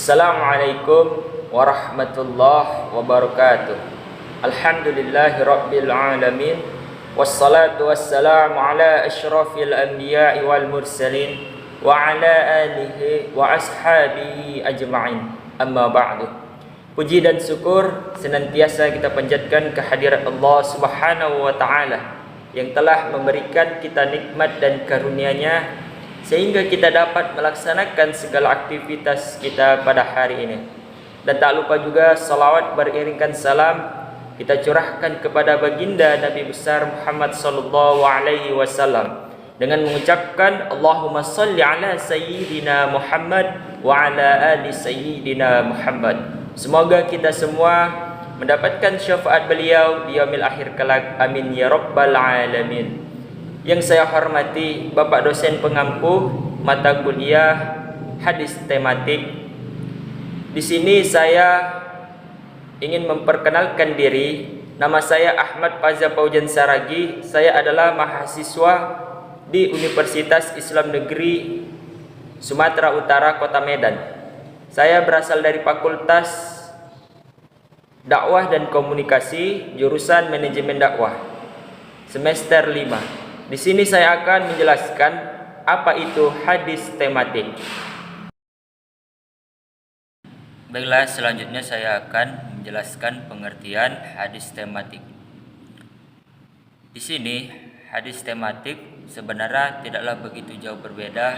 Assalamualaikum warahmatullahi wabarakatuh. Alhamdulillahi rabbil alamin. Wassalatu wassalamu ala asyrafil anbiya'i wal mursalin wa ala alihi wa ashabihi ajma'in. Amma ba'du. Puji dan syukur senantiasa kita panjatkan kehadirat Allah Subhanahu wa taala yang telah memberikan kita nikmat dan karunia-Nya sehingga kita dapat melaksanakan segala aktivitas kita pada hari ini. Dan tak lupa juga salawat beriringkan salam kita curahkan kepada baginda Nabi besar Muhammad sallallahu alaihi wasallam dengan mengucapkan Allahumma salli ala sayyidina Muhammad wa ala ali sayyidina Muhammad. Semoga kita semua mendapatkan syafaat beliau di yaumil akhir kelak. Amin ya rabbal alamin. Yang saya hormati Bapak dosen pengampu mata kuliah hadis tematik. Di sini saya ingin memperkenalkan diri. Nama saya Ahmad Faza Paujan Saragi. Saya adalah mahasiswa di Universitas Islam Negeri Sumatera Utara, Kota Medan. Saya berasal dari Fakultas Dakwah dan Komunikasi, jurusan Manajemen Dakwah, semester 5. Di sini saya akan menjelaskan apa itu hadis tematik. Baiklah, selanjutnya saya akan menjelaskan pengertian hadis tematik. Di sini hadis tematik sebenarnya tidaklah begitu jauh berbeda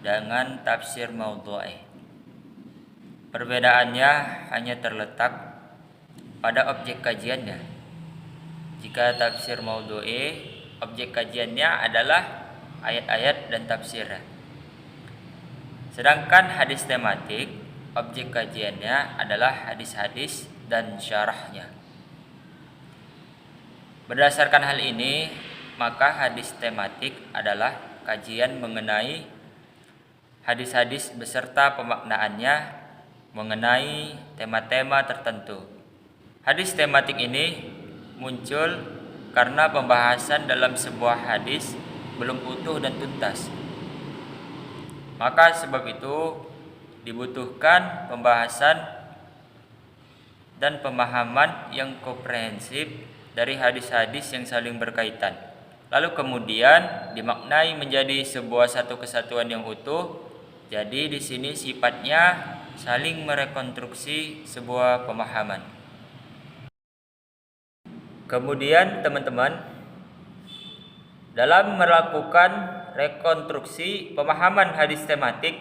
dengan tafsir maudhu'i. Perbedaannya hanya terletak pada objek kajiannya. Jika tafsir maudhu'i, objek kajiannya adalah ayat-ayat dan tafsirnya. Sedangkan hadis tematik, objek kajiannya adalah hadis-hadis dan syarahnya. Berdasarkan hal ini, maka hadis tematik adalah kajian mengenai hadis-hadis beserta pemaknaannya mengenai tema-tema tertentu. Hadis tematik ini muncul karena pembahasan dalam sebuah hadis belum utuh dan tuntas. Maka sebab itu dibutuhkan pembahasan dan pemahaman yang komprehensif dari hadis-hadis yang saling berkaitan. Lalu kemudian dimaknai menjadi sebuah satu kesatuan yang utuh. Jadi di sini sifatnya saling merekonstruksi sebuah pemahaman. Kemudian teman-teman, dalam melakukan rekonstruksi pemahaman hadis tematik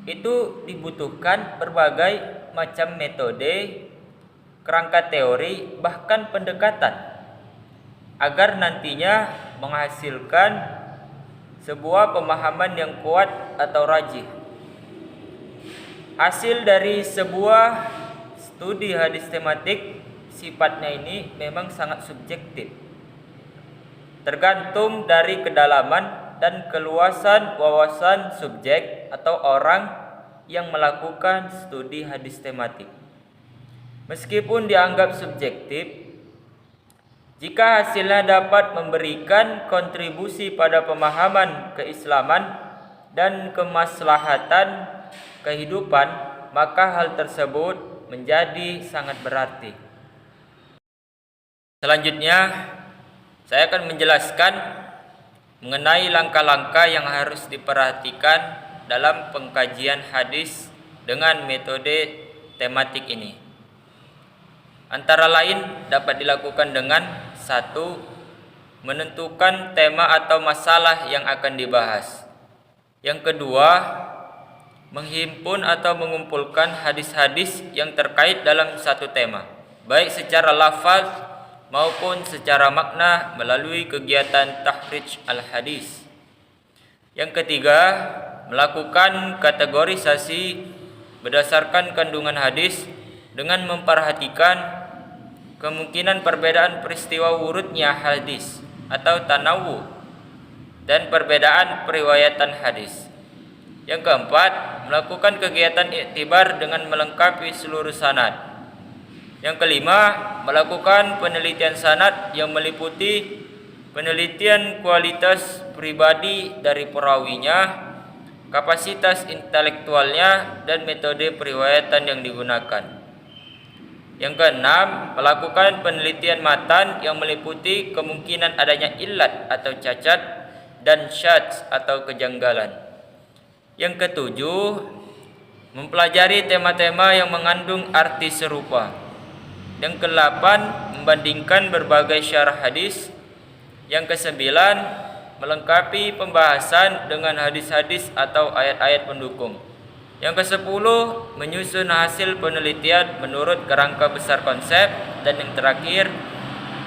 itu dibutuhkan berbagai macam metode, kerangka teori, bahkan pendekatan agar nantinya menghasilkan sebuah pemahaman yang kuat atau rajih. Hasil dari sebuah studi hadis tematik sifatnya ini memang sangat subjektif, tergantung dari kedalaman dan keluasan wawasan subjek atau orang yang melakukan studi hadis tematik. Meskipun dianggap subjektif, jika hasilnya dapat memberikan kontribusi pada pemahaman keislaman dan kemaslahatan kehidupan, maka hal tersebut menjadi sangat berarti. Selanjutnya, saya akan menjelaskan mengenai langkah-langkah yang harus diperhatikan dalam pengkajian hadis dengan metode tematik ini. Antara lain dapat dilakukan dengan 1. Menentukan tema atau masalah yang akan dibahas. Yang kedua, menghimpun atau mengumpulkan hadis-hadis yang terkait dalam satu tema, baik secara lafaz maupun secara makna melalui kegiatan tahrij al-hadis. Yang ketiga, melakukan kategorisasi berdasarkan kandungan hadis dengan memperhatikan kemungkinan perbedaan peristiwa wurudnya hadis atau tanawu dan perbedaan periwayatan hadis. Yang keempat, melakukan kegiatan iktibar dengan melengkapi seluruh sanad. Yang kelima, melakukan penelitian sanad yang meliputi penelitian kualitas pribadi dari perawinya, kapasitas intelektualnya, dan metode periwayatan yang digunakan. Yang keenam, melakukan penelitian matan yang meliputi kemungkinan adanya illat atau cacat dan syadz atau kejanggalan. Yang ketujuh, mempelajari tema-tema yang mengandung arti serupa. Yang kedelapan, membandingkan berbagai syarah hadis. Yang kesembilan, melengkapi pembahasan dengan hadis-hadis atau ayat-ayat pendukung. Yang kesepuluh, menyusun hasil penelitian menurut kerangka besar konsep. Dan yang terakhir,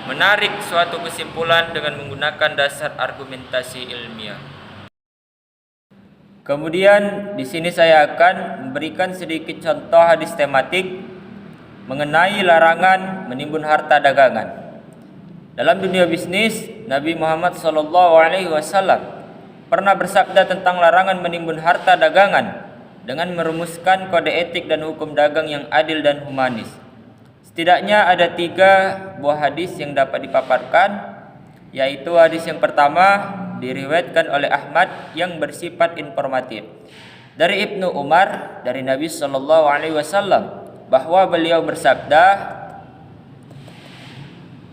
menarik suatu kesimpulan dengan menggunakan dasar argumentasi ilmiah. Kemudian di sini saya akan memberikan sedikit contoh hadis tematik mengenai larangan menimbun harta dagangan. Dalam dunia bisnis, Nabi Muhammad SAW pernah bersabda tentang larangan menimbun harta dagangan dengan merumuskan kode etik dan hukum dagang yang adil dan humanis. Setidaknya ada 3 buah hadis yang dapat dipaparkan, yaitu hadis yang pertama diriwayatkan oleh Ahmad yang bersifat informatif dari Ibnu Umar dari Nabi SAW bahwa beliau bersabda,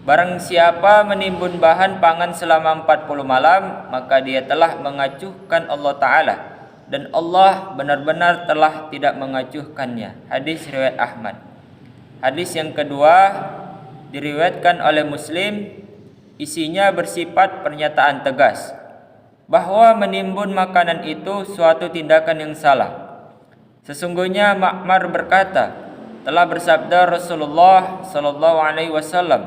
barang siapa menimbun bahan pangan selama 40 malam, maka dia telah mengacuhkan Allah Ta'ala, dan Allah benar-benar telah tidak mengacuhkannya. Hadis riwayat Ahmad. Hadis yang kedua diriwayatkan oleh Muslim, isinya bersifat pernyataan tegas bahwa menimbun makanan itu suatu tindakan yang salah. Sesungguhnya Ma'mar berkata, telah bersabda Rasulullah SAW,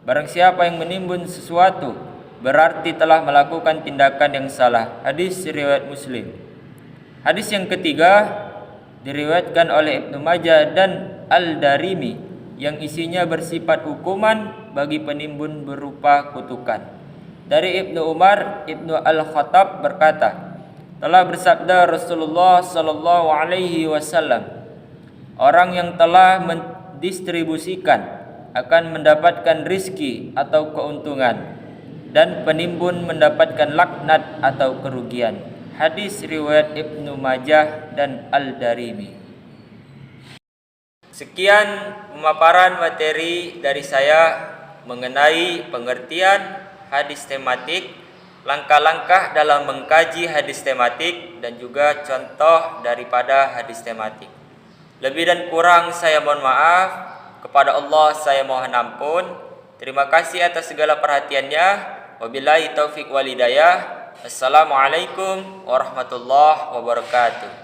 barang siapa yang menimbun sesuatu berarti telah melakukan tindakan yang salah. Hadis riwayat Muslim. Hadis yang ketiga diriwayatkan oleh Ibnu Majah dan Al-Darimi yang isinya bersifat hukuman bagi penimbun berupa kutukan. Dari Ibnu Umar, Ibnu Al-Khattab berkata, telah bersabda Rasulullah SAW, orang yang telah mendistribusikan akan mendapatkan rizki atau keuntungan, dan penimbun mendapatkan laknat atau kerugian. Hadis riwayat Ibnu Majah dan Al-Darimi. Sekian pemaparan materi dari saya mengenai pengertian hadis tematik, langkah-langkah dalam mengkaji hadis tematik, dan juga contoh daripada hadis tematik. Lebih dan kurang saya mohon maaf, kepada Allah saya mohon ampun. Terima kasih atas segala perhatiannya. Wabillahi taufik wal hidayah. Assalamualaikum warahmatullahi wabarakatuh.